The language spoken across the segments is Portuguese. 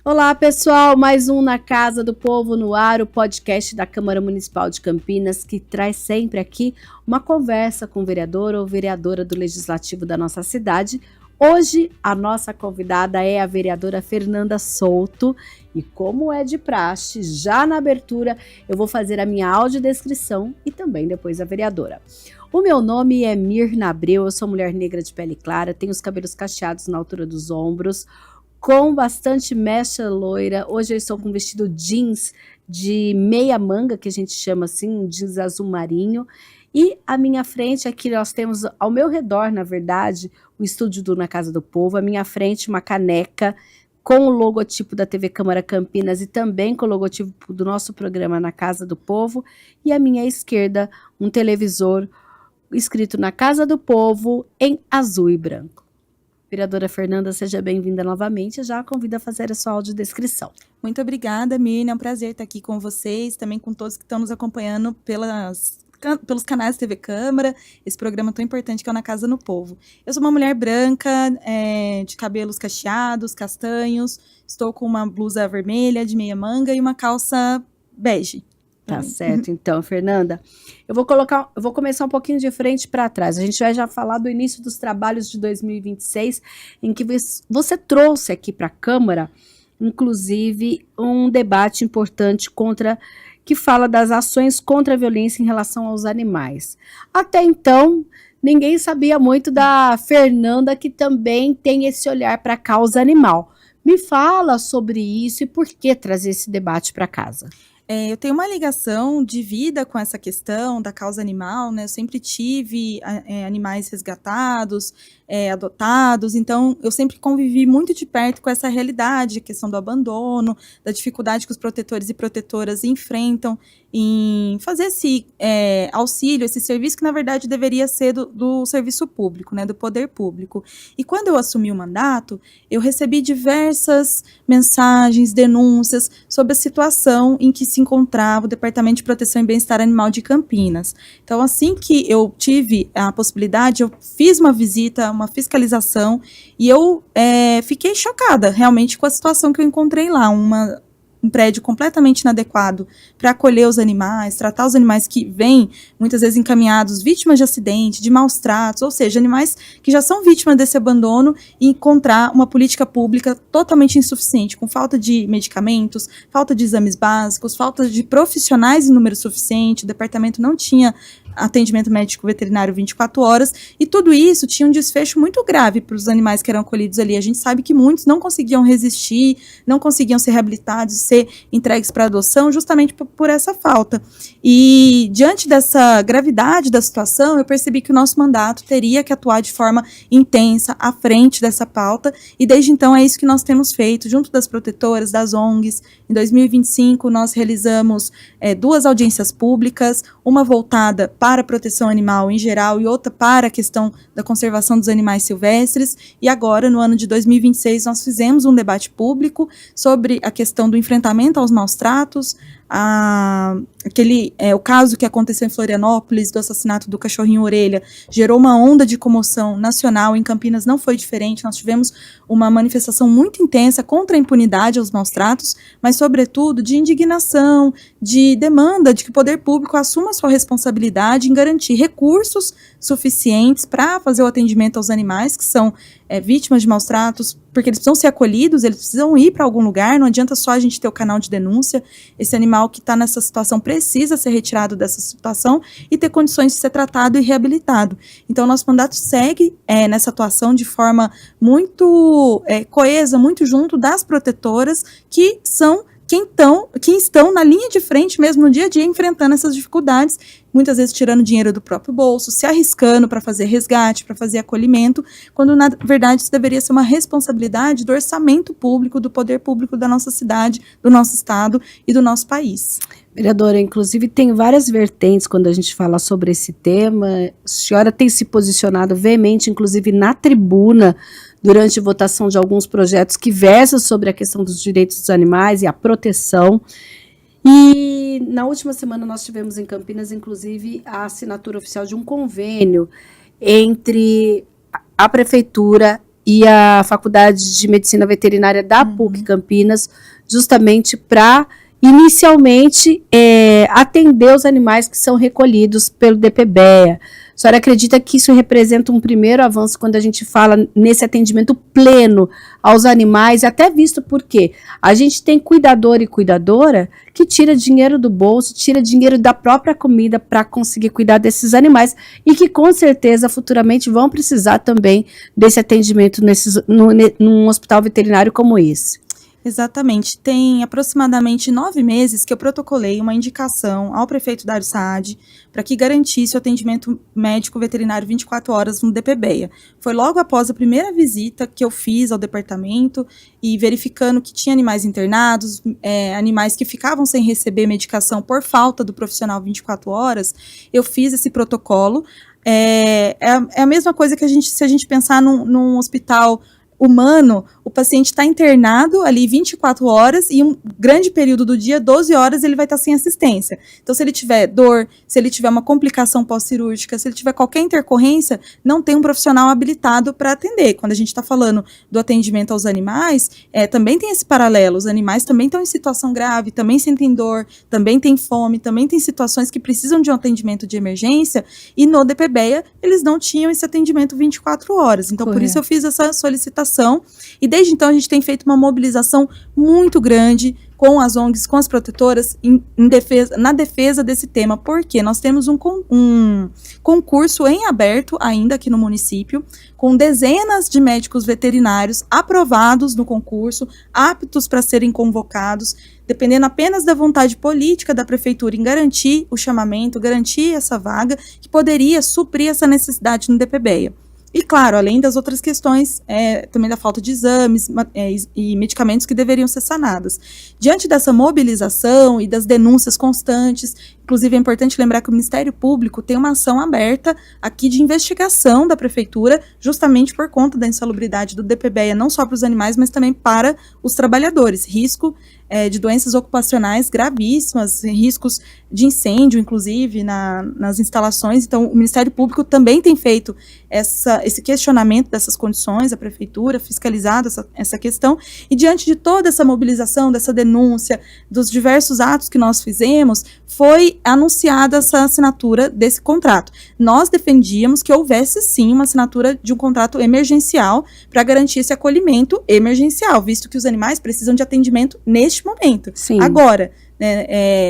Olá, pessoal, mais um Na Casa do Povo no ar, o podcast da Câmara Municipal de Campinas, que traz sempre aqui uma conversa com o vereador ou vereadora do Legislativo da nossa cidade. Hoje, a nossa convidada é a vereadora Fernanda Souto e, como é de praxe, já na abertura, eu vou fazer a minha audiodescrição e também depois a vereadora. O meu nome é Mirna Abreu, eu sou mulher negra de pele clara, tenho os cabelos cacheados na altura dos ombros, com bastante mecha loira. Hoje eu estou com um vestido jeans de meia manga, que a gente chama assim, um jeans azul marinho. E à minha frente, aqui nós temos, ao meu redor, na verdade, o estúdio do Na Casa do Povo. À minha frente, uma caneca com o logotipo da TV Câmara Campinas e também com o logotipo do nosso programa Na Casa do Povo. E à minha esquerda, um televisor escrito Na Casa do Povo em azul e branco. Vereadora Fernanda, seja bem-vinda novamente. Eu já a convido a fazer a sua audiodescrição. Muito obrigada, Mirna. É um prazer estar aqui com vocês, também com todos que estão nos acompanhando pelos canais da TV Câmara, esse programa tão importante que é o Na Casa do Povo. Eu sou uma mulher branca, de cabelos cacheados, castanhos, estou com uma blusa vermelha de meia manga e uma calça bege. Tá certo, então, Fernanda. Eu vou começar um pouquinho de frente para trás. A gente vai já falar do início dos trabalhos de 2026, em que você trouxe aqui para a Câmara, inclusive, um debate importante que fala das ações contra a violência em relação aos animais. Até então, ninguém sabia muito da Fernanda, que também tem esse olhar para a causa animal. Me fala sobre isso e por que trazer esse debate para casa. Eu tenho uma ligação de vida com essa questão da causa animal, né? Eu sempre tive animais resgatados, adotados, então eu sempre convivi muito de perto com essa realidade, a questão do abandono, da dificuldade que os protetores e protetoras enfrentam em fazer esse auxílio, esse serviço que na verdade deveria ser do serviço público, né? Do poder público. E quando eu assumi o mandato, eu recebi diversas mensagens, denúncias sobre a situação em que se encontrava o Departamento de Proteção e Bem-Estar Animal de Campinas. Então, assim que eu tive a possibilidade, eu fiz uma visita, uma fiscalização, e eu fiquei chocada, realmente, com a situação que eu encontrei lá, um prédio completamente inadequado para acolher os animais, tratar os animais que vêm, muitas vezes encaminhados, vítimas de acidente, de maus tratos, ou seja, animais que já são vítimas desse abandono, e encontrar uma política pública totalmente insuficiente, com falta de medicamentos, falta de exames básicos, falta de profissionais em número suficiente, o departamento não tinha atendimento médico veterinário 24 horas, e tudo isso tinha um desfecho muito grave para os animais que eram acolhidos ali. A gente sabe que muitos não conseguiam resistir, não conseguiam ser reabilitados, ser entregues para adoção, justamente por essa falta. E diante dessa gravidade da situação, eu percebi que o nosso mandato teria que atuar de forma intensa, à frente dessa pauta, e desde então é isso que nós temos feito, junto das protetoras, das ONGs. Em 2025, nós realizamos 2 audiências públicas, uma voltada para a proteção animal em geral e outra para a questão da conservação dos animais silvestres. E agora, no ano de 2026, nós fizemos um debate público sobre a questão do enfrentamento aos maus tratos, o caso que aconteceu em Florianópolis, do assassinato do cachorrinho Orelha, gerou uma onda de comoção nacional. Em Campinas não foi diferente, nós tivemos uma manifestação muito intensa contra a impunidade aos maus tratos, mas sobretudo de indignação, de demanda de que o poder público assuma a sua responsabilidade em garantir recursos suficientes para fazer o atendimento aos animais que são vítimas de maus tratos, porque eles precisam ser acolhidos, eles precisam ir para algum lugar, não adianta só a gente ter o canal de denúncia. Esse animal que está nessa situação precisa ser retirado dessa situação e ter condições de ser tratado e reabilitado. Então, nosso mandato segue nessa atuação de forma muito coesa, muito junto das protetoras, que são quem estão na linha de frente mesmo no dia a dia, enfrentando essas dificuldades, muitas vezes tirando dinheiro do próprio bolso, se arriscando para fazer resgate, para fazer acolhimento, quando na verdade isso deveria ser uma responsabilidade do orçamento público, do poder público da nossa cidade, do nosso estado e do nosso país. Vereadora, inclusive tem várias vertentes quando a gente fala sobre esse tema. A senhora tem se posicionado veemente, inclusive na tribuna, durante a votação de alguns projetos que versam sobre a questão dos direitos dos animais e a proteção. E na última semana nós tivemos em Campinas, inclusive, a assinatura oficial de um convênio entre a Prefeitura e a Faculdade de Medicina Veterinária da PUC Campinas, justamente para, inicialmente, atender os animais que são recolhidos pelo DPBEA. A senhora acredita que isso representa um primeiro avanço quando a gente fala nesse atendimento pleno aos animais, até visto porque a gente tem cuidador e cuidadora que tira dinheiro do bolso, tira dinheiro da própria comida para conseguir cuidar desses animais, e que com certeza futuramente vão precisar também desse atendimento num hospital veterinário como esse. Exatamente. Tem aproximadamente 9 meses que eu protocolei uma indicação ao prefeito Dário Saad para que garantisse o atendimento médico veterinário 24 horas no DPBEA. Foi logo após a primeira visita que eu fiz ao departamento e verificando que tinha animais internados, animais que ficavam sem receber medicação por falta do profissional 24 horas, eu fiz esse protocolo. É a mesma coisa que se a gente pensar num hospital humano, o paciente está internado ali 24 horas e um grande período do dia, 12 horas, ele vai estar sem assistência. Então, se ele tiver dor, se ele tiver uma complicação pós-cirúrgica, se ele tiver qualquer intercorrência, não tem um profissional habilitado para atender. Quando a gente está falando do atendimento aos animais, também tem esse paralelo. Os animais também estão em situação grave, também sentem dor, também têm fome, também tem situações que precisam de um atendimento de emergência, e no DPBEA eles não tinham esse atendimento 24 horas. Então, por isso eu fiz essa solicitação. E desde então a gente tem feito uma mobilização muito grande com as ONGs, com as protetoras, na defesa desse tema, porque nós temos um concurso em aberto ainda aqui no município, com dezenas de médicos veterinários aprovados no concurso, aptos para serem convocados, dependendo apenas da vontade política da prefeitura em garantir o chamamento, garantir essa vaga, que poderia suprir essa necessidade no DPBEA. E, claro, além das outras questões, também da falta de exames e medicamentos que deveriam ser sanadas. Diante dessa mobilização e das denúncias constantes, inclusive é importante lembrar que o Ministério Público tem uma ação aberta aqui de investigação da Prefeitura, justamente por conta da insalubridade do DPBEA, não só para os animais, mas também para os trabalhadores. Risco de doenças ocupacionais gravíssimas, riscos de incêndio, inclusive, nas instalações. Então, o Ministério Público também tem feito esse questionamento dessas condições, a Prefeitura fiscalizado essa questão, e diante de toda essa mobilização, dessa denúncia, dos diversos atos que nós fizemos, foi anunciada essa assinatura desse contrato. Nós defendíamos que houvesse, sim, uma assinatura de um contrato emergencial para garantir esse acolhimento emergencial, visto que os animais precisam de atendimento neste momento. Sim. Agora,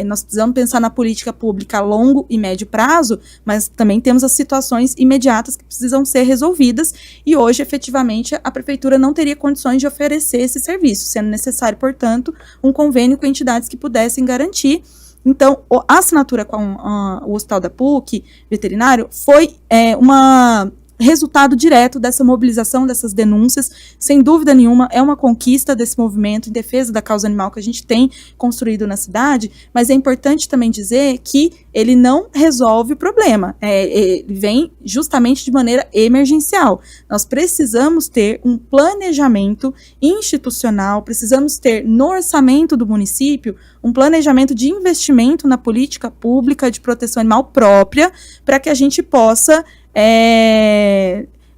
nós precisamos pensar na política pública a longo e médio prazo, mas também temos as situações imediatas que precisam ser resolvidas, e hoje, efetivamente, a Prefeitura não teria condições de oferecer esse serviço, sendo necessário, portanto, um convênio com entidades que pudessem garantir. Então, a assinatura com o Hospital da PUC veterinário foi resultado direto dessa mobilização, dessas denúncias. Sem dúvida nenhuma, é uma conquista desse movimento em defesa da causa animal que a gente tem construído na cidade, mas é importante também dizer que ele não resolve o problema, ele vem justamente de maneira emergencial. Nós precisamos ter um planejamento institucional, precisamos ter no orçamento do município um planejamento de investimento na política pública de proteção animal própria, para que a gente possa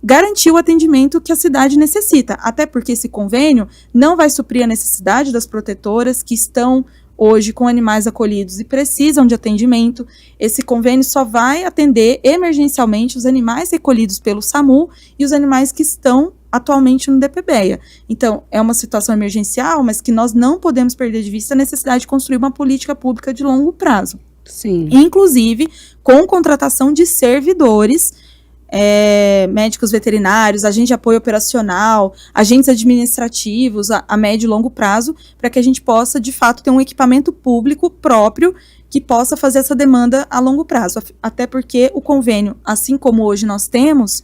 garantir o atendimento que a cidade necessita, até porque esse convênio não vai suprir a necessidade das protetoras que estão hoje com animais acolhidos e precisam de atendimento. Esse convênio só vai atender emergencialmente os animais recolhidos pelo SAMU e os animais que estão atualmente no DPBEA. Então, é uma situação emergencial, mas que nós não podemos perder de vista a necessidade de construir uma política pública de longo prazo. Sim. Inclusive, com contratação de servidores, médicos veterinários, agentes de apoio operacional, agentes administrativos a médio e longo prazo, para que a gente possa, de fato, ter um equipamento público próprio que possa fazer essa demanda a longo prazo. Até porque o convênio, assim como hoje nós temos,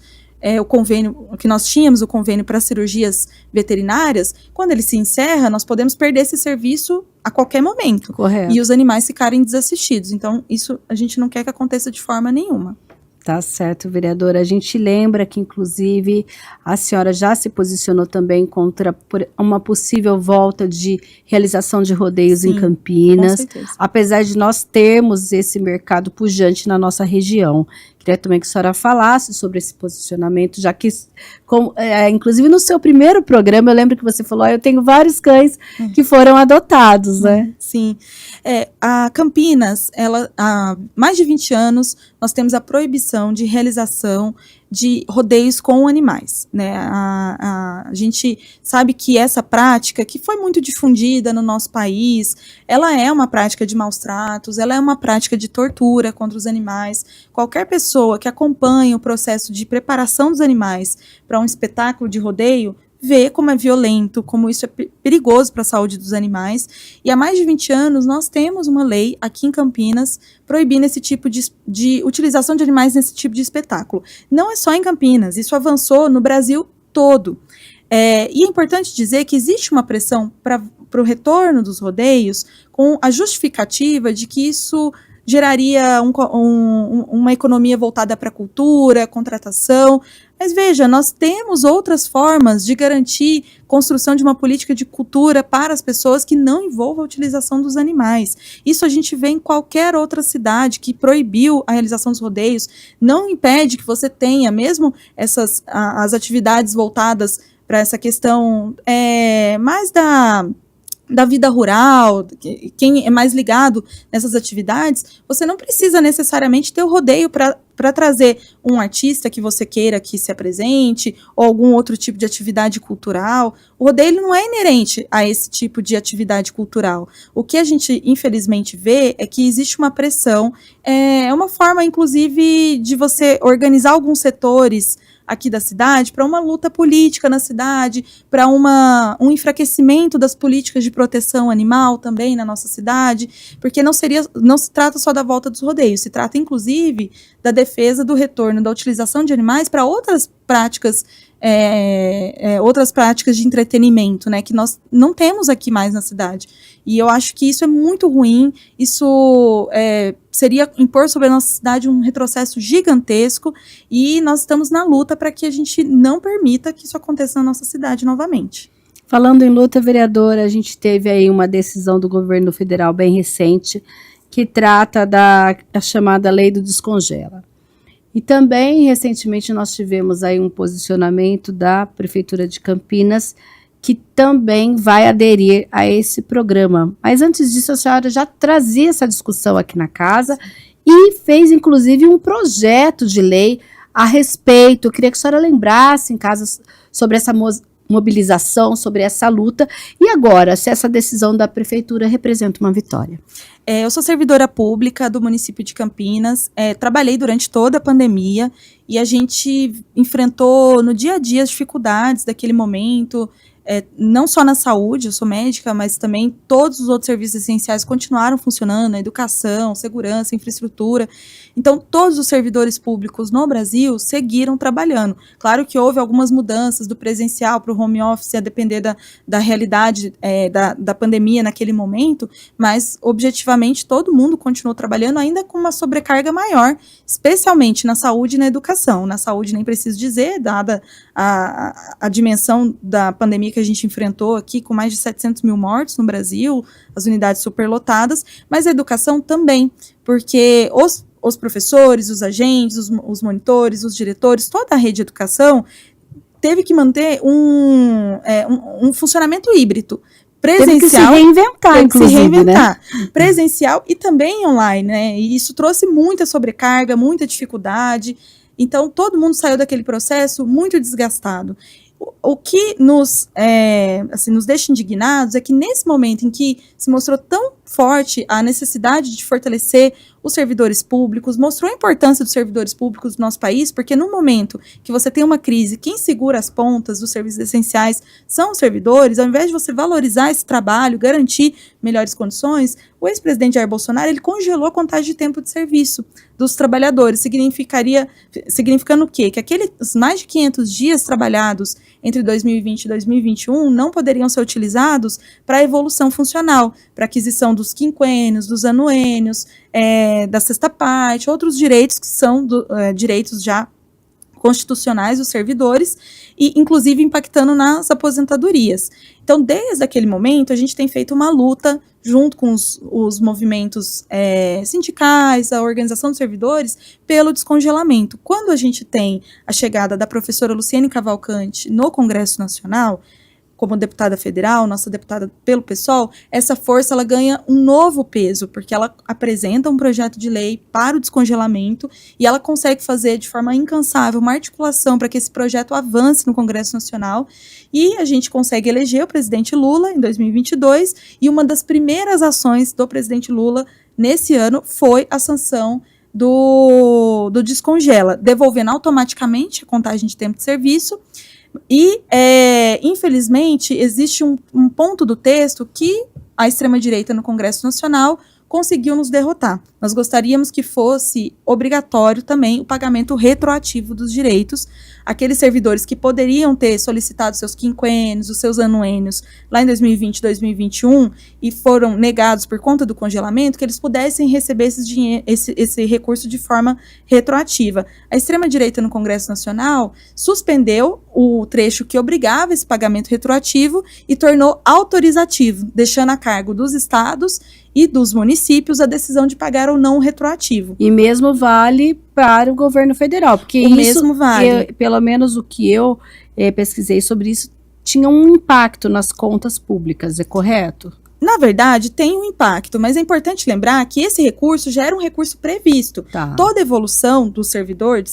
o convênio que nós tínhamos, o convênio para cirurgias veterinárias, quando ele se encerra, nós podemos perder esse serviço a qualquer momento. Correto. E os animais ficarem desassistidos. Então, isso a gente não quer que aconteça de forma nenhuma. Tá certo, vereadora. A gente lembra que, inclusive, a senhora já se posicionou também contra uma possível volta de realização de rodeios. Sim, em Campinas, com certeza. Apesar de nós termos esse mercado pujante na nossa região, Queria também que a senhora falasse sobre esse posicionamento, já que, inclusive no seu primeiro programa, eu lembro que você falou, eu tenho vários cães que foram adotados, né? Sim. A Campinas, há mais de 20 anos, nós temos a proibição de realização de rodeios com animais, né? A gente sabe que essa prática, que foi muito difundida no nosso país, ela é uma prática de maus tratos, ela é uma prática de tortura contra os animais. Qualquer pessoa que acompanha o processo de preparação dos animais para um espetáculo de rodeio vê como é violento, como isso é perigoso para a saúde dos animais. E há mais de 20 anos nós temos uma lei aqui em Campinas proibindo esse tipo de utilização de animais nesse tipo de espetáculo. Não é só em Campinas, isso avançou no Brasil todo. E é importante dizer que existe uma pressão para o retorno dos rodeios com a justificativa de que isso geraria uma economia voltada para a cultura, contratação. Mas veja, nós temos outras formas de garantir construção de uma política de cultura para as pessoas que não envolva a utilização dos animais. Isso a gente vê em qualquer outra cidade que proibiu a realização dos rodeios. Não impede que você tenha, mesmo as atividades voltadas para essa questão mais da vida rural, quem é mais ligado nessas atividades, você não precisa necessariamente ter o rodeio para trazer um artista que você queira que se apresente, ou algum outro tipo de atividade cultural. O rodeio ele não é inerente a esse tipo de atividade cultural. O que a gente, infelizmente, vê é que existe uma pressão, uma forma, inclusive, de você organizar alguns setores aqui da cidade para uma luta política na cidade, para um enfraquecimento das políticas de proteção animal também na nossa cidade, porque não se trata só da volta dos rodeios, se trata inclusive da defesa do retorno da utilização de animais para outras práticas de entretenimento, né, que nós não temos aqui mais na cidade. E eu acho que isso é muito ruim, isso seria impor sobre a nossa cidade um retrocesso gigantesco, e nós estamos na luta para que a gente não permita que isso aconteça na nossa cidade novamente. Falando em luta, vereadora, a gente teve aí uma decisão do governo federal bem recente, que trata da chamada Lei do Descongela. E também, recentemente, nós tivemos aí um posicionamento da Prefeitura de Campinas, que também vai aderir a esse programa. Mas antes disso, a senhora já trazia essa discussão aqui na casa e fez, inclusive, um projeto de lei a respeito. Eu queria que a senhora lembrasse em casa sobre essa mobilização, sobre essa luta. E agora, se essa decisão da Prefeitura representa uma vitória? Eu sou servidora pública do município de Campinas, trabalhei durante toda a pandemia e a gente enfrentou no dia a dia as dificuldades daquele momento, não só na saúde, eu sou médica, mas também todos os outros serviços essenciais continuaram funcionando, a educação, segurança, infraestrutura. Então, todos os servidores públicos no Brasil seguiram trabalhando. Claro que houve algumas mudanças do presencial para o home office, a depender da realidade da pandemia naquele momento, mas, objetivamente, todo mundo continuou trabalhando, ainda com uma sobrecarga maior, especialmente na saúde e na educação. Na saúde, nem preciso dizer, dada a dimensão da pandemia que a gente enfrentou aqui, com mais de 700 mil mortos no Brasil, as unidades superlotadas, mas a educação também, porque os professores, os agentes, os monitores, os diretores, toda a rede de educação teve que manter um funcionamento híbrido. Presencial, teve que se reinventar, inclusive, né? Presencial e também online, né? E isso trouxe muita sobrecarga, muita dificuldade. Então, todo mundo saiu daquele processo muito desgastado. O que nos deixa indignados é que nesse momento em que se mostrou tão forte a necessidade de fortalecer os servidores públicos, mostrou a importância dos servidores públicos do nosso país, porque no momento que você tem uma crise, quem segura as pontas dos serviços essenciais são os servidores. Ao invés de você valorizar esse trabalho, garantir melhores condições, o ex-presidente Jair Bolsonaro ele congelou a contagem de tempo de serviço dos trabalhadores, significando o quê? Que aqueles mais de 500 dias trabalhados entre 2020 e 2021 não poderiam ser utilizados para a evolução funcional, para aquisição dos quinquênios, dos anuênios, da sexta parte, outros direitos que são direitos já constitucionais dos servidores e, inclusive, impactando nas aposentadorias. Então, desde aquele momento, a gente tem feito uma luta junto com os movimentos sindicais, a organização dos servidores, pelo descongelamento. Quando a gente tem a chegada da professora Luciene Cavalcante no Congresso Nacional, como deputada federal, nossa deputada pelo PSOL, essa força ela ganha um novo peso, porque ela apresenta um projeto de lei para o descongelamento e ela consegue fazer de forma incansável uma articulação para que esse projeto avance no Congresso Nacional e a gente consegue eleger o presidente Lula em 2022 e uma das primeiras ações do presidente Lula nesse ano foi a sanção do descongela, devolvendo automaticamente a contagem de tempo de serviço. E, infelizmente, existe um ponto do texto que a extrema-direita no Congresso Nacional conseguiu nos derrotar. Nós gostaríamos que fosse obrigatório também o pagamento retroativo dos direitos. Aqueles servidores que poderiam ter solicitado seus quinquênios, os seus anuênios lá em 2020 e 2021 e foram negados por conta do congelamento, que eles pudessem receber esse recurso de forma retroativa. A extrema-direita no Congresso Nacional suspendeu o trecho que obrigava esse pagamento retroativo e tornou autorizativo, deixando a cargo dos estados e dos municípios a decisão de pagar ou não o retroativo. E mesmo vale para o governo federal, porque o mesmo vale. Pelo menos o que eu pesquisei sobre isso, tinha um impacto nas contas públicas, é correto? Na verdade, tem um impacto, mas é importante lembrar que esse recurso já era um recurso previsto. Tá. Toda evolução do servidor,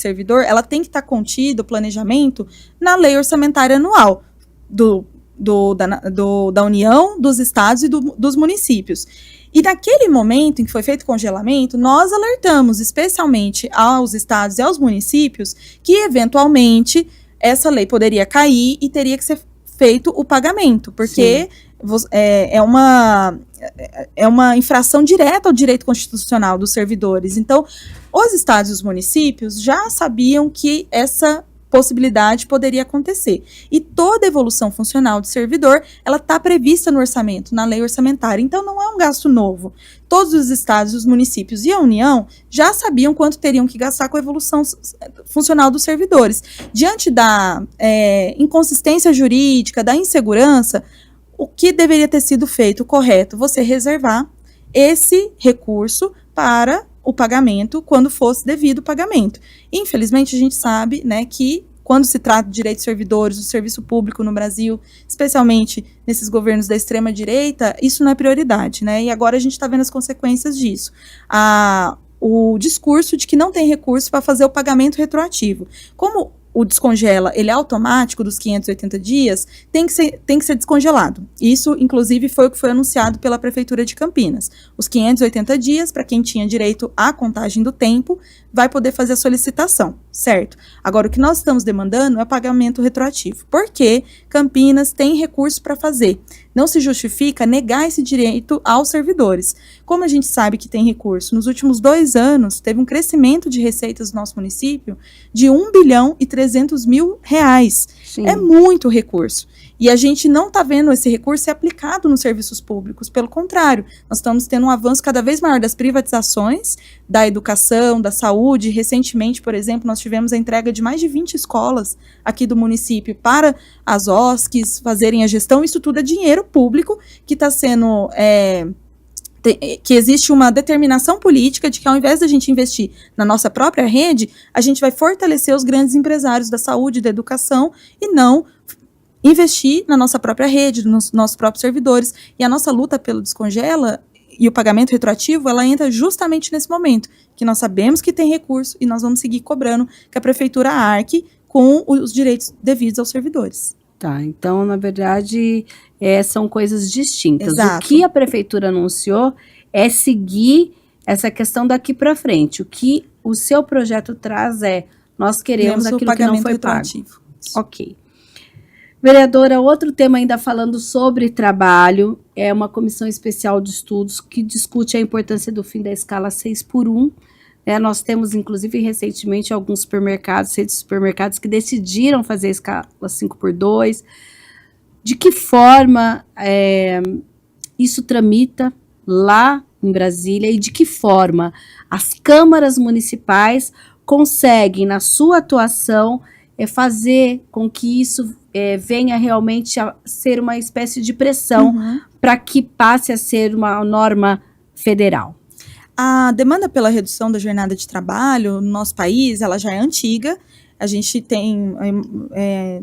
ela tem que estar contida, o planejamento, na lei orçamentária anual da União, dos estados e dos municípios. E naquele momento em que foi feito o congelamento, nós alertamos especialmente aos estados e aos municípios que, eventualmente, essa lei poderia cair e teria que ser feito o pagamento, porque é uma infração direta ao direito constitucional dos servidores. Então, os estados e os municípios já sabiam que essa possibilidade poderia acontecer. E toda evolução funcional do servidor, ela está prevista no orçamento, na lei orçamentária. Então, não é um gasto novo. Todos os estados, os municípios e a União já sabiam quanto teriam que gastar com a evolução funcional dos servidores. Diante da inconsistência jurídica, da insegurança, o que deveria ter sido feito correto? Você reservar esse recurso para o pagamento quando fosse devido o pagamento. Infelizmente, a gente sabe, né, que quando se trata de direitos de servidores, do serviço público no Brasil, especialmente nesses governos da extrema-direita, isso não é prioridade, né? E agora a gente está vendo as consequências disso. O discurso de que não tem recurso para fazer o pagamento retroativo. Como o descongela, ele é automático dos 580 dias, tem que ser descongelado. Isso, inclusive, foi o que foi anunciado pela Prefeitura de Campinas. Os 580 dias, para quem tinha direito à contagem do tempo, vai poder fazer a solicitação, certo? Agora, o que nós estamos demandando é o pagamento retroativo, porque Campinas tem recurso para fazer. Não se justifica negar esse direito aos servidores. Como a gente sabe que tem recurso, nos últimos 2 anos, teve um crescimento de receitas do nosso município de R$1.3 bilhão. Sim. É muito recurso. E a gente não está vendo esse recurso ser aplicado nos serviços públicos. Pelo contrário, nós estamos tendo um avanço cada vez maior das privatizações, da educação, da saúde. Recentemente, por exemplo, nós tivemos a entrega de mais de 20 escolas aqui do município para as OSCs fazerem a gestão. Isso tudo é dinheiro público que está sendo... que existe uma determinação política de que ao invés da gente investir na nossa própria rede, a gente vai fortalecer os grandes empresários da saúde e da educação e não investir na nossa própria rede, nos nossos próprios servidores. E a nossa luta pelo descongela e o pagamento retroativo, ela entra justamente nesse momento, que nós sabemos que tem recurso e nós vamos seguir cobrando que a prefeitura arque com os direitos devidos aos servidores. Tá, então, na verdade, são coisas distintas. Exato. O que a prefeitura anunciou é seguir essa questão daqui para frente. O que o seu projeto traz nós queremos aquilo que não foi retroativo. pago. Ok. Vereadora, outro tema ainda falando sobre trabalho, é uma comissão especial de estudos que discute a importância do fim da escala 6x1. Nós temos, inclusive, recentemente, alguns redes de supermercados que decidiram fazer a escala 5x2. De que forma isso tramita lá em Brasília e de que forma as câmaras municipais conseguem, na sua atuação, fazer com que isso venha realmente a ser uma espécie de pressão para que passe a ser uma norma federal? A demanda pela redução da jornada de trabalho no nosso país, ela já é antiga. A gente tem,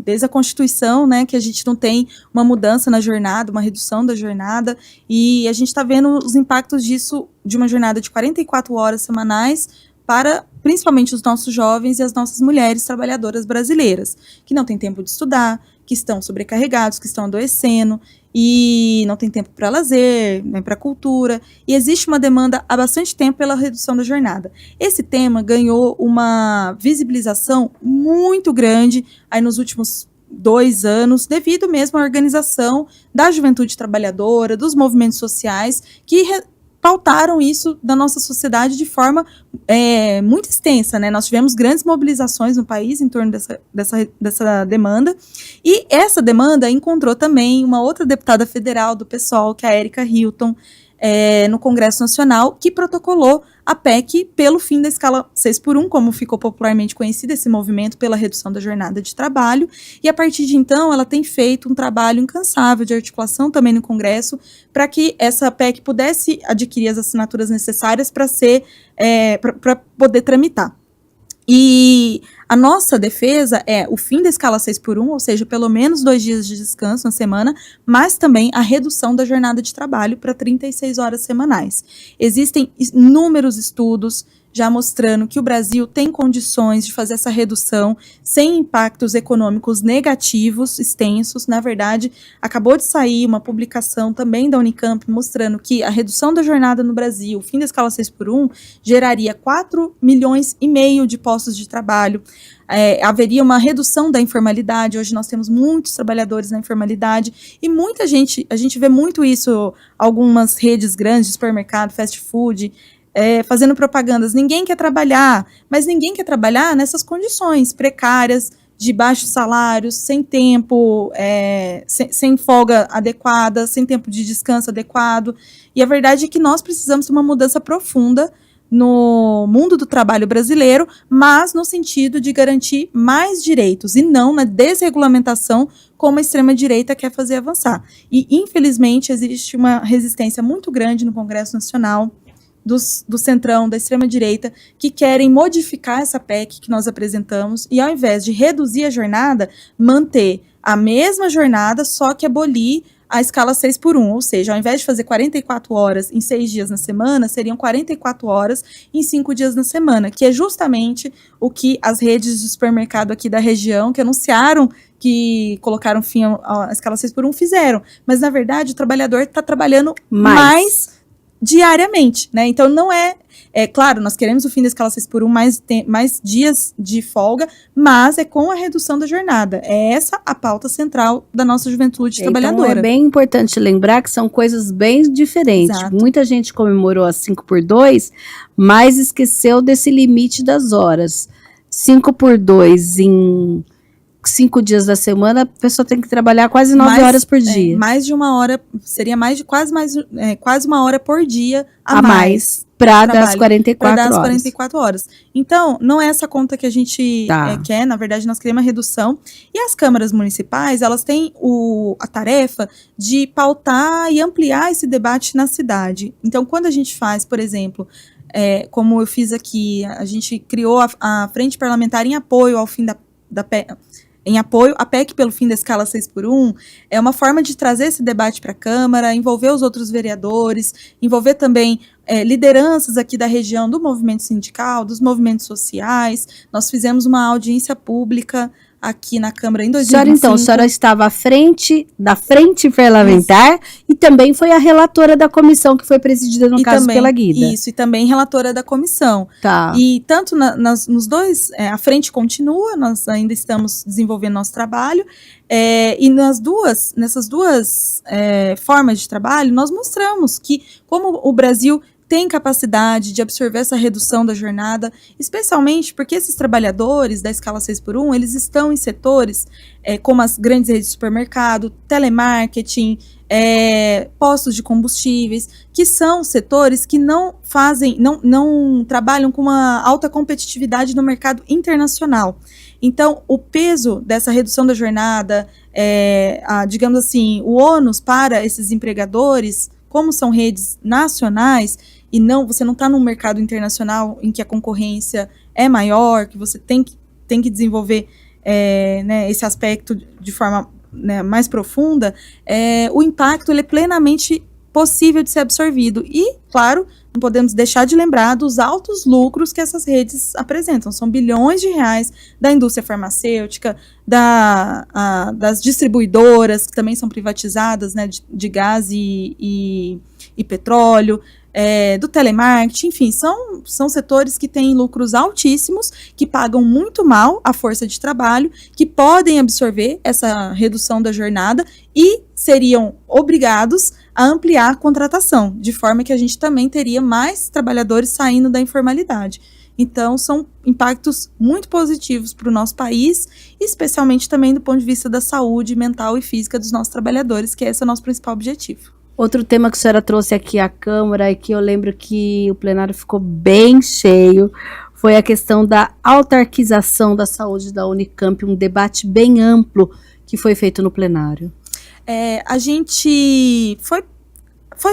desde a Constituição, né, que a gente não tem uma mudança na jornada, uma redução da jornada, e a gente está vendo os impactos disso, de uma jornada de 44 horas semanais, para principalmente os nossos jovens e as nossas mulheres trabalhadoras brasileiras, que não têm tempo de estudar, que estão sobrecarregados, que estão adoecendo, e não tem tempo para lazer, nem para cultura, e existe uma demanda há bastante tempo pela redução da jornada. Esse tema ganhou uma visibilização muito grande aí nos últimos 2 anos, devido mesmo à organização da juventude trabalhadora, dos movimentos sociais, que pautaram isso da nossa sociedade de forma muito extensa, né? Nós tivemos grandes mobilizações no país em torno dessa demanda, e essa demanda encontrou também uma outra deputada federal do PSOL, que é a Érica Hilton, no Congresso Nacional, que protocolou a PEC pelo fim da escala 6x1, como ficou popularmente conhecido esse movimento pela redução da jornada de trabalho, e a partir de então ela tem feito um trabalho incansável de articulação também no Congresso, para que essa PEC pudesse adquirir as assinaturas necessárias para poder tramitar. E a nossa defesa é o fim da escala 6x1, ou seja, pelo menos 2 dias de descanso na semana, mas também a redução da jornada de trabalho para 36 horas semanais. Existem inúmeros estudos já mostrando que o Brasil tem condições de fazer essa redução sem impactos econômicos negativos, extensos. Na verdade, acabou de sair uma publicação também da Unicamp mostrando que a redução da jornada no Brasil, o fim da escala 6x1, geraria 4,5 milhões de postos de trabalho. Haveria uma redução da informalidade. Hoje nós temos muitos trabalhadores na informalidade e muita gente, a gente vê muito isso, algumas redes grandes de supermercado, fast food, fazendo propagandas. Ninguém quer trabalhar, mas ninguém quer trabalhar nessas condições precárias, de baixos salários, sem tempo, sem folga adequada, sem tempo de descanso adequado. E a verdade é que nós precisamos de uma mudança profunda no mundo do trabalho brasileiro, mas no sentido de garantir mais direitos e não na desregulamentação como a extrema-direita quer fazer avançar. E, infelizmente, existe uma resistência muito grande no Congresso Nacional, do centrão, da extrema-direita, que querem modificar essa PEC que nós apresentamos e, ao invés de reduzir a jornada, manter a mesma jornada, só que abolir a escala 6x1, ou seja, ao invés de fazer 44 horas em 6 dias na semana, seriam 44 horas em 5 dias na semana, que é justamente o que as redes de supermercado aqui da região, que anunciaram que colocaram fim à escala 6x1, fizeram. Mas, na verdade, o trabalhador está trabalhando mais diariamente, né? Então não claro, nós queremos o fim da escala 6x1, mais dias de folga, mas é com a redução da jornada. É essa a pauta central da nossa juventude trabalhadora. Então é bem importante lembrar que são coisas bem diferentes. Exato. Muita gente comemorou a 5x2, mas esqueceu desse limite das horas. 5x2 em 5 dias da semana, a pessoa tem que trabalhar quase 9 horas por dia. Mais de 1 hora, seria quase 1 hora por dia a mais. Para dar as 44 horas. Para dar as 44 horas. Então, não é essa conta que a gente quer, na verdade, nós queremos uma redução. E as câmaras municipais, elas têm a tarefa de pautar e ampliar esse debate na cidade. Então, quando a gente faz, por exemplo, como eu fiz aqui, a gente criou a Frente Parlamentar em apoio ao fim da PEC, em apoio à PEC pelo fim da escala 6x1, é uma forma de trazer esse debate para a Câmara, envolver os outros vereadores, envolver também lideranças aqui da região do movimento sindical, dos movimentos sociais. Nós fizemos uma audiência pública aqui na Câmara em 2005. A senhora estava à frente da Frente Parlamentar e também foi a relatora da comissão, que foi presidida, no caso, pela Guida. Isso, e também relatora da comissão. Tá. E tanto nos dois, a frente continua, nós ainda estamos desenvolvendo nosso trabalho, e nessas duas formas de trabalho, nós mostramos que, como o Brasil tem capacidade de absorver essa redução da jornada, especialmente porque esses trabalhadores da escala 6x1, eles estão em setores como as grandes redes de supermercado, telemarketing, postos de combustíveis, que são setores que não trabalham com uma alta competitividade no mercado internacional. Então, o peso dessa redução da jornada, digamos assim, o ônus para esses empregadores, como são redes nacionais, e você não está num mercado internacional em que a concorrência é maior, que você tem que desenvolver esse aspecto de forma mais profunda, o impacto ele é plenamente possível de ser absorvido. E, claro, não podemos deixar de lembrar dos altos lucros que essas redes apresentam. São bilhões de reais da indústria farmacêutica, das distribuidoras, que também são privatizadas, né, de gás e petróleo, do telemarketing, enfim, são setores que têm lucros altíssimos, que pagam muito mal a força de trabalho, que podem absorver essa redução da jornada e seriam obrigados a ampliar a contratação, de forma que a gente também teria mais trabalhadores saindo da informalidade. Então, são impactos muito positivos para o nosso país, especialmente também do ponto de vista da saúde mental e física dos nossos trabalhadores, que esse é o nosso principal objetivo. Outro tema que a senhora trouxe aqui à Câmara e que eu lembro que o plenário ficou bem cheio foi a questão da autarquização da saúde da Unicamp, um debate bem amplo que foi feito no plenário. A gente foi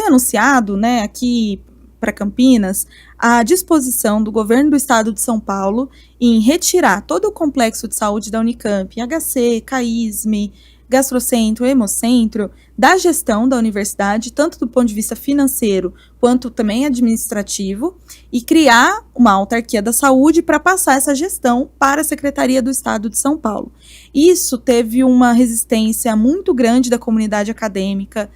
anunciado, né, aqui para Campinas, a disposição do governo do estado de São Paulo em retirar todo o complexo de saúde da Unicamp, HC, CAISM, Gastrocentro, Hemocentro, da gestão da universidade, tanto do ponto de vista financeiro quanto também administrativo, e criar uma autarquia da saúde para passar essa gestão para a Secretaria do Estado de São Paulo. Isso teve uma resistência muito grande da comunidade acadêmica,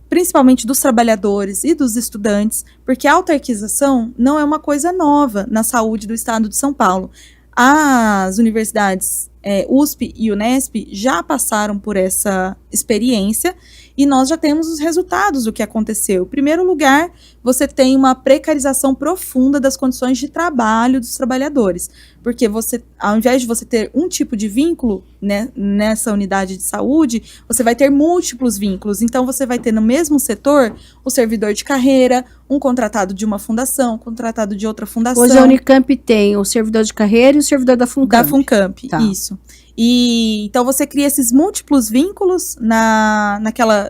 principalmente dos trabalhadores e dos estudantes, porque a autarquização não é uma coisa nova na saúde do Estado de São Paulo. As universidades USP e Unesp já passaram por essa experiência e nós já temos os resultados do que aconteceu. Em primeiro lugar, você tem uma precarização profunda das condições de trabalho dos trabalhadores, porque você, ao invés de você ter um tipo de vínculo, né, nessa unidade de saúde, você vai ter múltiplos vínculos. Então, você vai ter no mesmo setor o servidor de carreira, um contratado de uma fundação, contratado de outra fundação. Hoje a Unicamp tem o servidor de carreira e o servidor da FUNCAMP. Da FUNCAMP, tá. Isso. E então você cria esses múltiplos vínculos naquela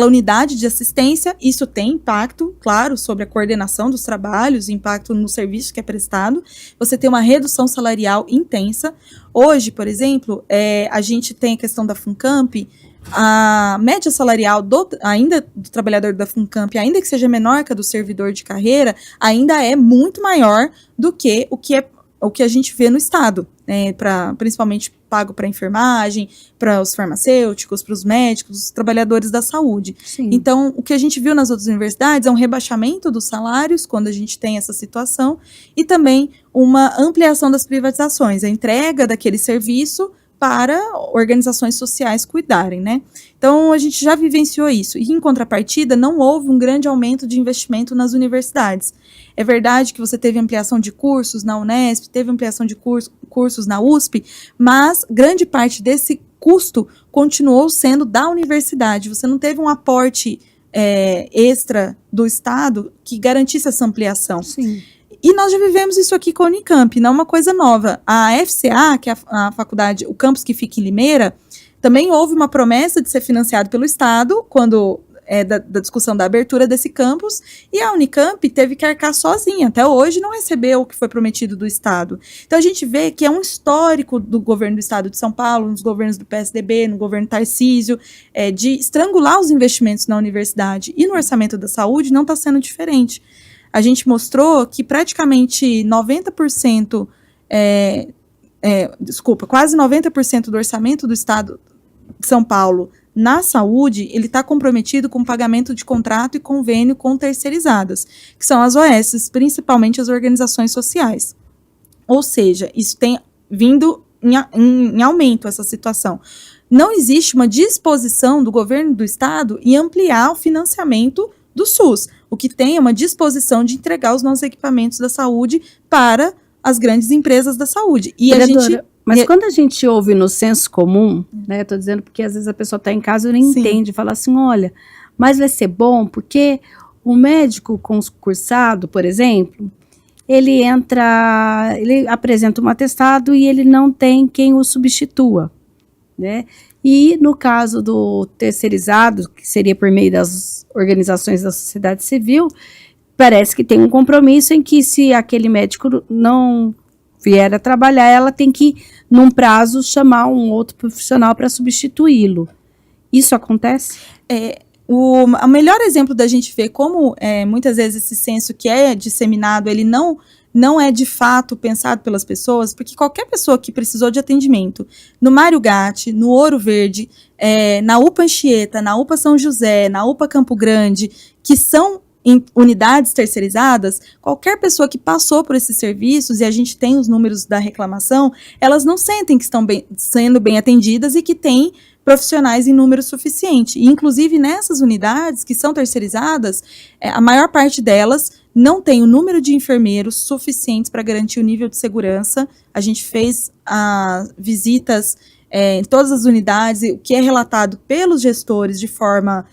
unidade de assistência. Isso tem impacto, claro, sobre a coordenação dos trabalhos, impacto no serviço que é prestado. Você tem uma redução salarial intensa. Hoje, por exemplo, a gente tem a questão da FUNCAMP. A média salarial do trabalhador da FUNCAMP, ainda que seja menor que a do servidor de carreira, ainda é muito maior do que o que a gente vê no Estado, né, principalmente pago para a enfermagem, para os farmacêuticos, para os médicos, os trabalhadores da saúde. Sim. Então, o que a gente viu nas outras universidades é um rebaixamento dos salários, quando a gente tem essa situação, e também uma ampliação das privatizações, a entrega daquele serviço para organizações sociais cuidarem, né? Então, a gente já vivenciou isso. E, em contrapartida, não houve um grande aumento de investimento nas universidades. É verdade que você teve ampliação de cursos na Unesp, teve ampliação de cursos na USP, mas grande parte desse custo continuou sendo da universidade. Você não teve um aporte extra do Estado que garantisse essa ampliação. Sim. E nós já vivemos isso aqui com a Unicamp, não é uma coisa nova. A FCA, que é a faculdade, o campus que fica em Limeira, também houve uma promessa de ser financiado pelo Estado, quando da discussão da abertura desse campus, e a Unicamp teve que arcar sozinha. Até hoje não recebeu o que foi prometido do Estado. Então a gente vê que é um histórico do governo do Estado de São Paulo, nos governos do PSDB, no governo Tarcísio, de estrangular os investimentos na universidade. E no orçamento da saúde não está sendo diferente. A gente mostrou que praticamente 90%, quase 90% do orçamento do Estado de São Paulo na saúde, ele está comprometido com o pagamento de contrato e convênio com terceirizadas, que são as OS, principalmente as organizações sociais. Ou seja, isso tem vindo em aumento, essa situação. Não existe uma disposição do governo do Estado em ampliar o financiamento do SUS. O que tem é uma disposição de entregar os nossos equipamentos da saúde para as grandes empresas da saúde. E Vereadora, Mas quando a gente ouve no senso comum, né, tô dizendo porque às vezes a pessoa está em casa e nem entende, fala assim, olha, mas vai ser bom porque o médico concursado, por exemplo, ele apresenta um atestado e ele não tem quem o substitua, né? E no caso do terceirizado, que seria por meio das organizações da sociedade civil, parece que tem um compromisso em que se aquele médico não vier a trabalhar, ela tem que, num prazo, chamar um outro profissional para substituí-lo. Isso acontece? O melhor exemplo da gente ver como muitas vezes esse censo que é disseminado, ele não é de fato pensado pelas pessoas, porque qualquer pessoa que precisou de atendimento no Mário Gatti, no Ouro Verde, na UPA Anchieta, na UPA São José, na UPA Campo Grande, que são em unidades terceirizadas, qualquer pessoa que passou por esses serviços, e a gente tem os números da reclamação, elas não sentem que estão sendo bem atendidas e que têm profissionais em número suficiente. E, inclusive, nessas unidades que são terceirizadas, a maior parte delas não tem o número de enfermeiros suficientes para garantir o nível de segurança. A gente fez visitas em todas as unidades, e o que é relatado pelos gestores de forma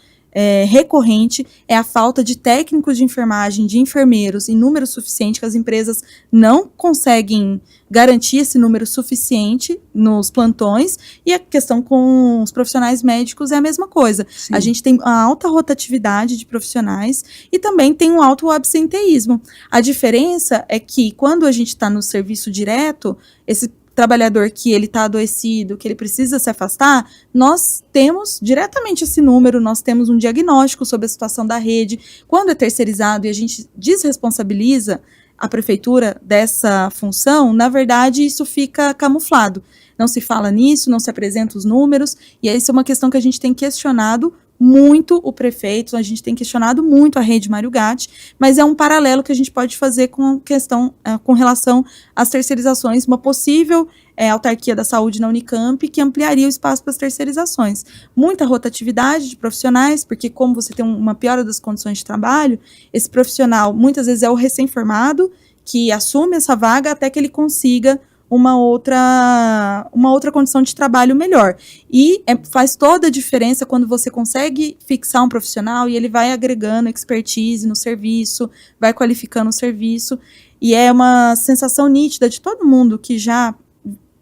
recorrente é a falta de técnicos de enfermagem, de enfermeiros em número suficiente, que as empresas não conseguem garantir esse número suficiente nos plantões, e a questão com os profissionais médicos é a mesma coisa. Sim. A gente tem uma alta rotatividade de profissionais e também tem um alto absenteísmo. A diferença é que quando a gente está no serviço direto, esse trabalhador que ele está adoecido, que ele precisa se afastar, nós temos diretamente esse número, nós temos um diagnóstico sobre a situação da rede. Quando é terceirizado e a gente desresponsabiliza a prefeitura dessa função, na verdade isso fica camuflado. Não se fala nisso, não se apresentam os números, e essa é uma questão que a gente tem questionado muito o prefeito, a gente tem questionado muito a rede Mário Gatti, mas é um paralelo que a gente pode fazer com questão, com relação às terceirizações, uma possível autarquia da saúde na Unicamp que ampliaria o espaço para as terceirizações. Muita rotatividade de profissionais, porque como você tem uma piora das condições de trabalho, esse profissional muitas vezes é o recém-formado que assume essa vaga até que ele consiga uma outra condição de trabalho melhor. E faz toda a diferença quando você consegue fixar um profissional e ele vai agregando expertise no serviço, vai qualificando o serviço, e é uma sensação nítida de todo mundo que já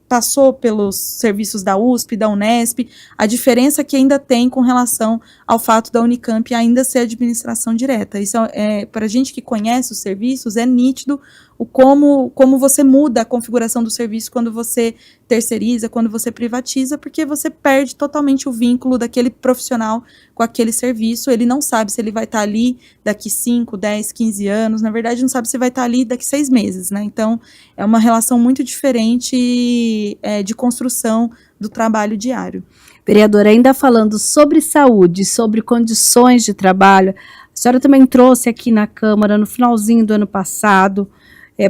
passou pelos serviços da USP, da Unesp, a diferença que ainda tem com relação ao fato da Unicamp ainda ser administração direta. Isso para a gente que conhece os serviços, é nítido como você muda a configuração do serviço quando você terceiriza, quando você privatiza, porque você perde totalmente o vínculo daquele profissional com aquele serviço. Ele não sabe se ele vai estar ali daqui 5, 10, 15 anos, na verdade não sabe se vai estar ali daqui 6 meses, né? Então, é uma relação muito diferente de construção do trabalho diário. Vereadora, ainda falando sobre saúde, sobre condições de trabalho, a senhora também trouxe aqui na Câmara, no finalzinho do ano passado,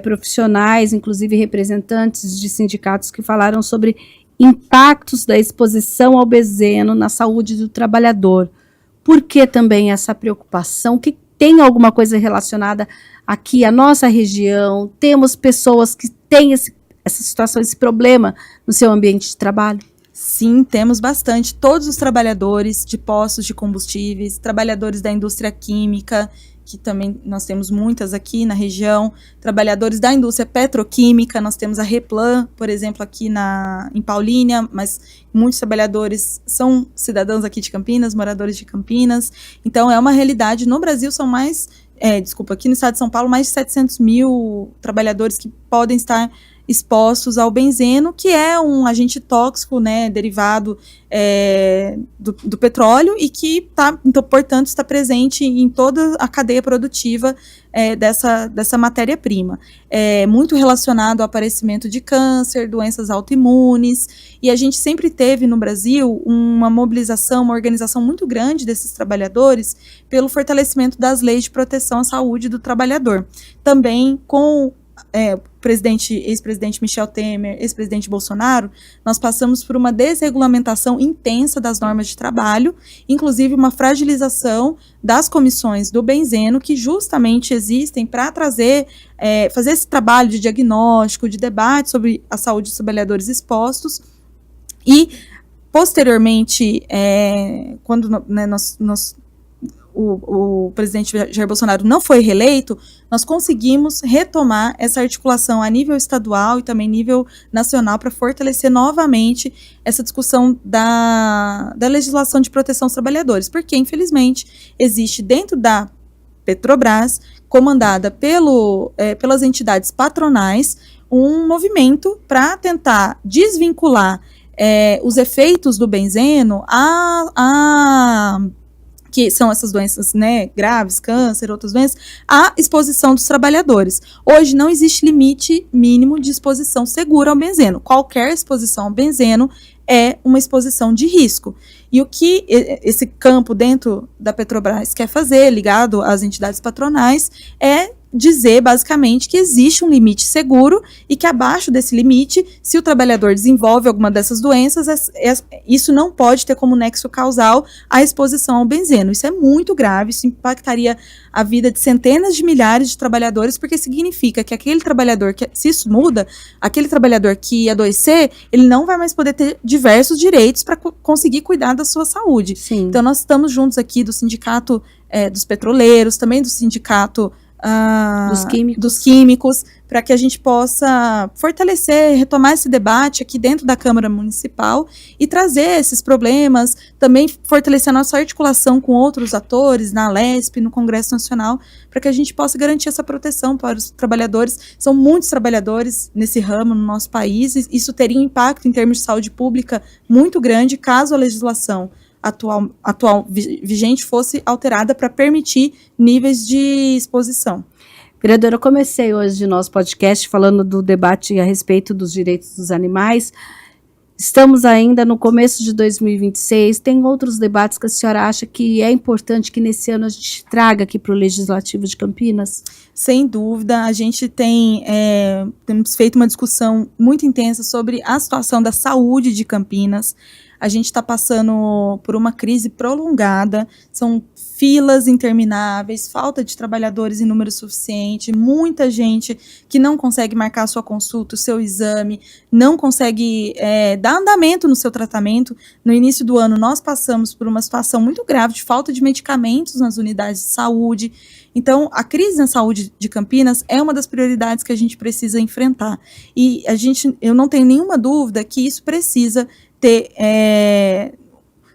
profissionais, inclusive representantes de sindicatos que falaram sobre impactos da exposição ao benzeno na saúde do trabalhador. Por que também essa preocupação? Que tem alguma coisa relacionada aqui à nossa região? Temos pessoas que têm essa situação, esse problema no seu ambiente de trabalho? Sim, temos bastante. Todos os trabalhadores de postos de combustíveis, trabalhadores da indústria química, que também nós temos muitas aqui na região, trabalhadores da indústria petroquímica, nós temos a Replan, por exemplo, aqui em Paulínia, mas muitos trabalhadores são cidadãos aqui de Campinas, moradores de Campinas, então é uma realidade. No Brasil são aqui no estado de São Paulo, mais de 700 mil trabalhadores que podem estar expostos ao benzeno, que é um agente tóxico, né, derivado do petróleo e que então, portanto, está presente em toda a cadeia produtiva dessa matéria-prima. É muito relacionado ao aparecimento de câncer, doenças autoimunes, e a gente sempre teve no Brasil uma mobilização, uma organização muito grande desses trabalhadores pelo fortalecimento das leis de proteção à saúde do trabalhador. Também com ex-presidente Michel Temer, ex-presidente Bolsonaro, nós passamos por uma desregulamentação intensa das normas de trabalho, inclusive uma fragilização das comissões do benzeno, que justamente existem para fazer esse trabalho de diagnóstico, de debate sobre a saúde dos trabalhadores expostos. E, posteriormente, quando o presidente Jair Bolsonaro não foi reeleito, nós conseguimos retomar essa articulação a nível estadual e também nível nacional para fortalecer novamente essa discussão da legislação de proteção aos trabalhadores, porque, infelizmente, existe dentro da Petrobras, comandada pelas entidades patronais, um movimento para tentar desvincular os efeitos do benzeno que são essas doenças, né, graves, câncer, outras doenças, a exposição dos trabalhadores. Hoje não existe limite mínimo de exposição segura ao benzeno. Qualquer exposição ao benzeno é uma exposição de risco. E o que esse campo dentro da Petrobras quer fazer, ligado às entidades patronais, é dizer, basicamente, que existe um limite seguro e que abaixo desse limite, se o trabalhador desenvolve alguma dessas doenças, isso não pode ter como nexo causal a exposição ao benzeno. Isso é muito grave, isso impactaria a vida de centenas de milhares de trabalhadores, porque significa que aquele trabalhador, se isso muda, aquele trabalhador que adoecer, ele não vai mais poder ter diversos direitos para conseguir cuidar da sua saúde. Sim. Então, nós estamos juntos aqui do sindicato dos petroleiros, também do sindicato dos químicos, para que a gente possa fortalecer, retomar esse debate aqui dentro da Câmara Municipal e trazer esses problemas, também fortalecer a nossa articulação com outros atores, na Alesp, no Congresso Nacional, para que a gente possa garantir essa proteção para os trabalhadores. São muitos trabalhadores nesse ramo no nosso país, e isso teria um impacto em termos de saúde pública muito grande, caso a legislação atual vigente fosse alterada para permitir níveis de exposição. Vereadora, eu comecei hoje o nosso podcast falando do debate a respeito dos direitos dos animais. Estamos ainda no começo de 2026, tem outros debates que a senhora acha que é importante que nesse ano a gente traga aqui para o Legislativo de Campinas? Sem dúvida, a gente temos feito uma discussão muito intensa sobre a situação da saúde de Campinas. A gente está passando por uma crise prolongada, são filas intermináveis, falta de trabalhadores em número suficiente, muita gente que não consegue marcar a sua consulta, o seu exame, não consegue dar andamento no seu tratamento. No início do ano, nós passamos por uma situação muito grave de falta de medicamentos nas unidades de saúde. Então, a crise na saúde de Campinas é uma das prioridades que a gente precisa enfrentar. E eu não tenho nenhuma dúvida que isso precisa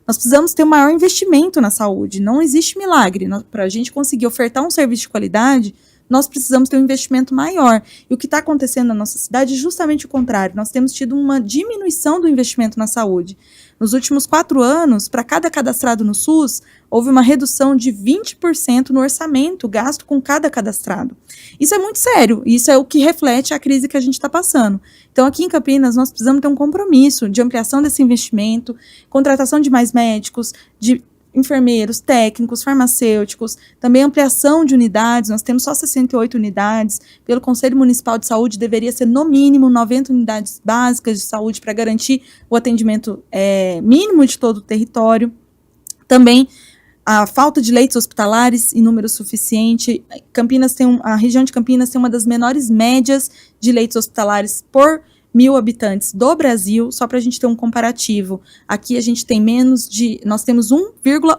nós precisamos ter um maior investimento na saúde. Não existe milagre. Para a gente conseguir ofertar um serviço de qualidade, nós precisamos ter um investimento maior. E o que está acontecendo na nossa cidade é justamente o contrário. Nós temos tido uma diminuição do investimento na saúde. Nos últimos 4 anos, para cada cadastrado no SUS, houve uma redução de 20% no orçamento gasto com cada cadastrado. Isso é muito sério, isso é o que reflete a crise que a gente está passando. Então, aqui em Campinas, nós precisamos ter um compromisso de ampliação desse investimento, contratação de mais médicos, de enfermeiros, técnicos, farmacêuticos, também ampliação de unidades. Nós temos só 68 unidades, pelo Conselho Municipal de Saúde deveria ser no mínimo 90 unidades básicas de saúde para garantir o atendimento mínimo de todo o território. Também a falta de leitos hospitalares em número suficiente. A região de Campinas tem uma das menores médias de leitos hospitalares por 1.000 habitantes do Brasil, só para a gente ter um comparativo. Aqui a gente tem nós temos 1,1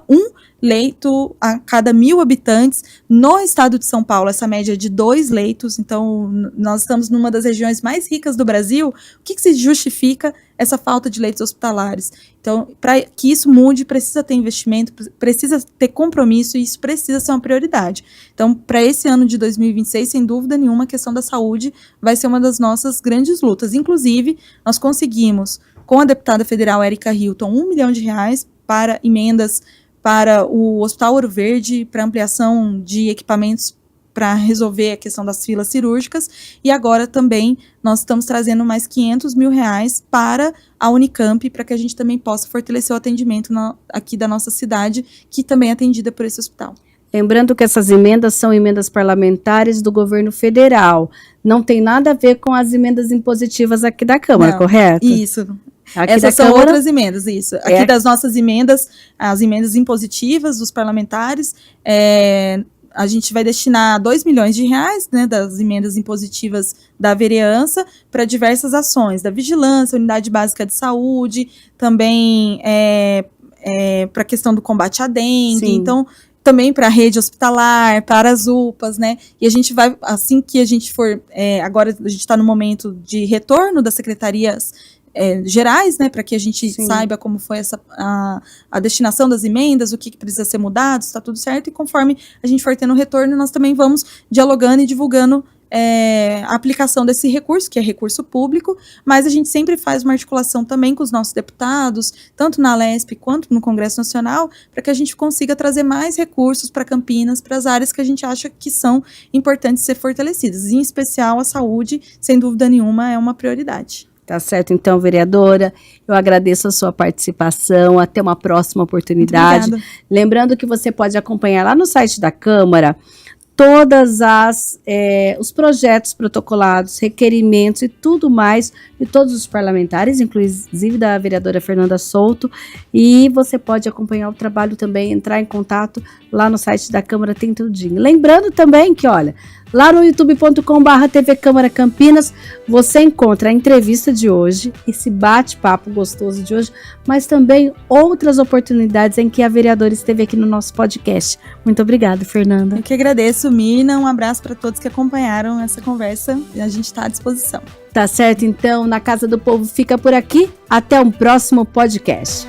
leito a cada 1.000 habitantes. No estado de São Paulo, essa média é de 2 leitos, então nós estamos numa das regiões mais ricas do Brasil. O que se justifica essa falta de leitos hospitalares? Então, para que isso mude, precisa ter investimento, precisa ter compromisso, e isso precisa ser uma prioridade. Então, para esse ano de 2026, sem dúvida nenhuma, a questão da saúde vai ser uma das nossas grandes lutas. Inclusive, nós conseguimos, com a deputada federal Érica Hilton, R$1 milhão para emendas para o Hospital Ouro Verde, para ampliação de equipamentos para resolver a questão das filas cirúrgicas, e agora também nós estamos trazendo mais R$500 mil para a Unicamp, para que a gente também possa fortalecer o atendimento aqui da nossa cidade, que também é atendida por esse hospital. Lembrando que essas emendas são emendas parlamentares do governo federal. Não tem nada a ver com as emendas impositivas aqui da Câmara, Não, correto? Isso. Aqui Essas da são Câmara, outras emendas, isso. Aqui das nossas emendas, as emendas impositivas dos parlamentares, a gente vai destinar 2 milhões de reais, né, das emendas impositivas da vereança para diversas ações, da vigilância, unidade básica de saúde, também para a questão do combate à dengue, Sim. Então também para a rede hospitalar, para as UPAs, né? E a gente vai, assim que a gente for, agora a gente está no momento de retorno das secretarias gerais, né, para que a gente saiba como foi a destinação das emendas, o que precisa ser mudado, se está tudo certo, e conforme a gente for tendo retorno, nós também vamos dialogando e divulgando a aplicação desse recurso, que é recurso público, mas a gente sempre faz uma articulação também com os nossos deputados, tanto na Alesp quanto no Congresso Nacional, para que a gente consiga trazer mais recursos para Campinas, para as áreas que a gente acha que são importantes ser fortalecidas, em especial a saúde, sem dúvida nenhuma, é uma prioridade. Tá certo, então, vereadora, eu agradeço a sua participação, até uma próxima oportunidade. Lembrando que você pode acompanhar lá no site da Câmara todas os projetos protocolados, requerimentos e tudo mais de todos os parlamentares, inclusive da vereadora Fernanda Souto, e você pode acompanhar o trabalho também, entrar em contato lá no site da Câmara, tem tudinho. Lembrando também que, olha, lá no youtube.com/TV Câmara Campinas, você encontra a entrevista de hoje, esse bate-papo gostoso de hoje, mas também outras oportunidades em que a vereadora esteve aqui no nosso podcast. Muito obrigada, Fernanda. Eu que agradeço, Mina. Um abraço para todos que acompanharam essa conversa e a gente está à disposição. Tá certo, então, Na Casa do Povo fica por aqui. Até um próximo podcast.